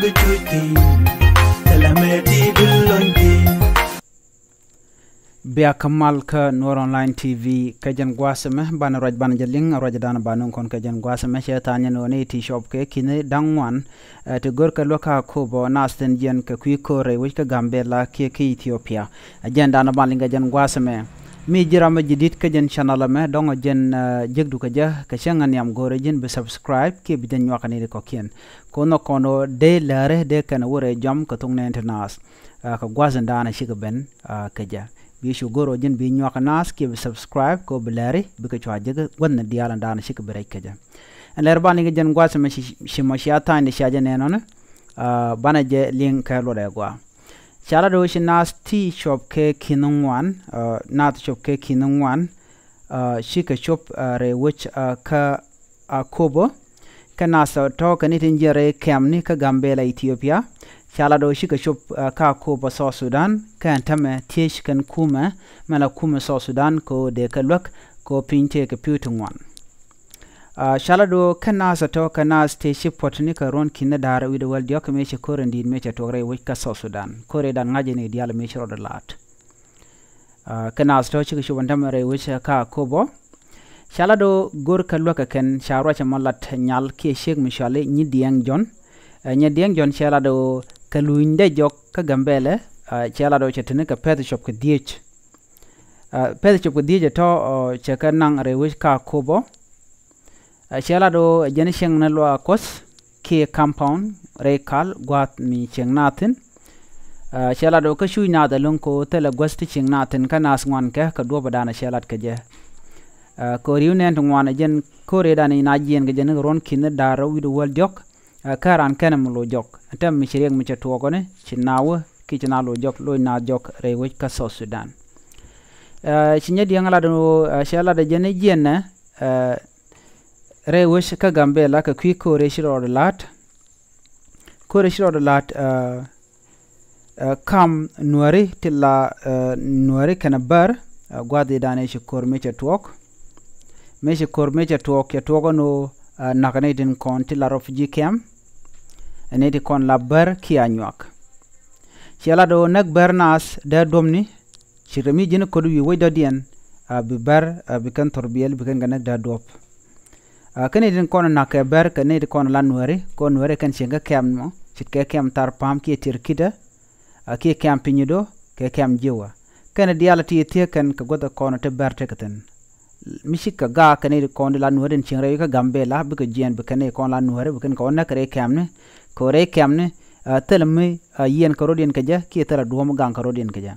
Bia Kamal ka Noor Online TV kajan gwasame ban raj ban jaling raj dan banung kon kajan gwasame shetanya no ne ti shop ke kine dangwan te gor ka loka ko bo nasten jen ka kwi kore wi ka Gambela ke Ethiopia agenda na balinga jan gwasame mi jirama jidit kajan channel me dongo jen jegdu ka ja ka shangan yam gore jen be subscribe ke bi den wakani ko kien kono kono de lare de kana wore jam ka tung ne internas ka gwazan dana shiga ben ka ja bishu goro jin bi nyok nas ke subscribe ko bilari bi ka chwa jega wan diala dana shik break kaja an lerba ni jen gwa sama shimo shiata ni shaje ne non bana je link ka lo da gwa chala do shi nas tea shop ke kinung wan nat shop ke kinung wan shika shop re which ka kobo kana sa to ka ni tinjere kamni ka Gambela Ethiopia chala do shika shop ka ko ba South Sudan kan tame tish kan kuma mala kuma South Sudan ko de kalwak ko pinte ka putungwan chala do kana sa to kana station potni ka ron kinna dara wi de wal dio ka me che korendi me che tore wi ka South Sudan kore dan ngaje ne dial me che roda lat kana sa to shika shop tame re wi ka ko bo chala do gor kalwak kan sharo cha malat nyal ke shek mishale ni diang jon chala do kaluinde jok ka Gambele chala do chetene ka pet shop ka diech pet shop ka diech to cheka nang rewish ka kobo chala do jeni sheng na lo akos ke compound rekal gwat mi cheng natin chala do ka shui na da lung ko tele gwasti cheng natin ka nas ngwan ka do badana chalat ka je ko riunen ngwan jen ko redani na jen ga jen ron kin daro wi do wal jok karan kanam lo jok atam mi chireng mi chatuo kone chinawo ki chinalo jok lo na jok rewe ka South Sudan chinya diangala do shala de jene jena rewe ka Gambela ka kwi ko reshiro lat kam nuari tilla nuari kana bar gwadi dane shi korme chatuok me shi korme chatuok ya tuogo no nakane din kon tilla refugee camp eneti kon la bar ki anyak chala do nak bernas da domni chirami jin ko du wi dodien bi bar bi kan torbiel bi kan ganak da dop kane din kon nak bar kane din kon la nuare kan chenga kem mo chitke kem tar pam ki tirkida ki kem pinyido ke kem jiwa kane dialati tie kan ka goda kon te bar te katen mishika ga kane din kon la nuare chingre ka Gambela bi ka jien bi kane kon la nuare bi kan kon nak re kemne kore kamne telme yen karodien kaja ki tara duom gang karodien kaja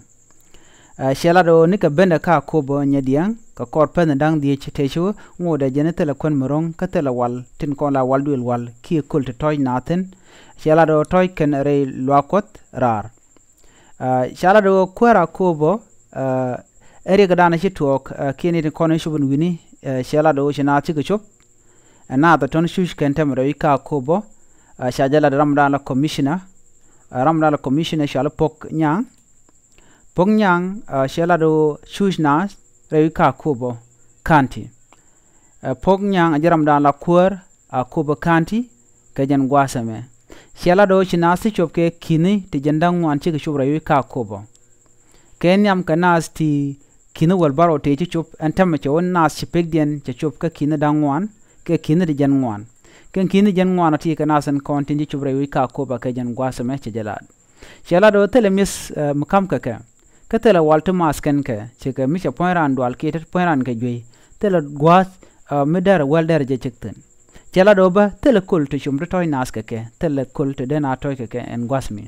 shela do nika benda ka kobo nyadiang ka korpen dang die chetesho ngode jene tele kon morong ka tele wal tin kon la wal duel wal ki kulte toy naten shela do toy ken re lokot rar shela do kwara kobo eri gadana chituok kini tin kon shubun wini shela do china chikup na da ton shush ken temre ka kobo shajala ramdala commissioner shala pok nyang shala do shushna rewika kubo kanti pok nyang ajaramdala kur kubo kanti kajan gwasame shala do chinasi chopke kini ti jandang wan chi shubra rewika kubo kenyam kanas ti kini walbaro te chop antam chon nas chipegdien chop ka kini dangwan ke kini di janwan ken kini jan ngwana ti kana san kontinji chubre wi ka ko ba ka jan gwasame che jalad chala do tele mis mukam ka tele walto masken ka che ka mi che point ran dwal ke te point ran ka jwe tele gwas medar walder je chekten chala do ba tele kul to chumre toy nas ka ke tele kul to dena toy ka ke en gwasmi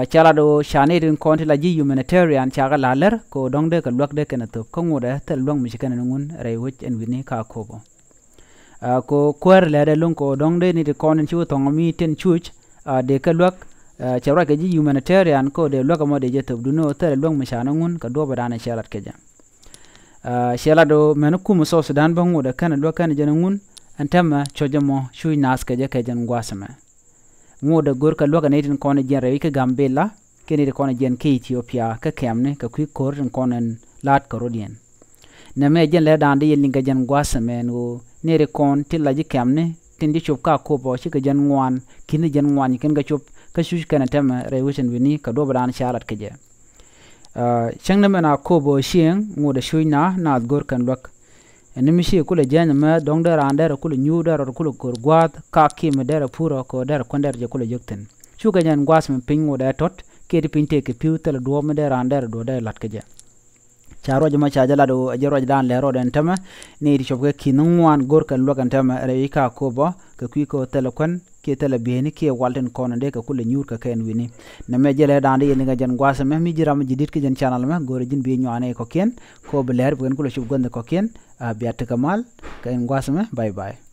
chala do shane din konti la ji humanitarian chaga laler ko dongde ka lwak de kana to ko ngode tele long mi kana ngun re wich en wini ka ko bo ko kwer lede lung ko dongde ni de konen chu tongomi ten chuch de ka lwak chawra ke ji humanitarian ko de lwak mo de je tobduno tere lung mishana ngun ka do badana shalat keja shela do menu kum South Sudan bangu de kana lwak kana jana ngun antama chojamo shu nas keja kejan gwasama ngode gor ka lwak ne tin konen jen rewi ka Gambela kene de konen jen ke Ethiopia ka kemne ka kwi kor tin konen lat karodien na me jen le dande yen linga jen gwasame no nere kon tilla ji kamne tindi chop ka ko bo chi ka jan ngwan kin jan ngwan kin ga chop ka shu kana tem re wishin wini ka do bran shalat ke je chang na na ko bo shieng ngode shuina na gor kan lok enimi shi kula jan ma dong da ran da kula nyu da kula kor gwat ka ki me da puro ko da konder je kula jukten shu ga jan gwas me ping ngode tot ke di pinte ke piu tel do me da ran da do da lat ke je charo jama chajala do ajero dan lero den tama ni di chopke kinungwan gor kan lokan tama re ka ko bo ka kwi ko telekon ke tele beni ke walten kono de ka kule nyur ka ken wini na me jele dan de ni ga jan gwasa me mi jiram jidit ke jan channel me gor jin bi nyane ko ken ko beler bu ken kule chub gonde ko ken biat kamal ken gwasa me bye bye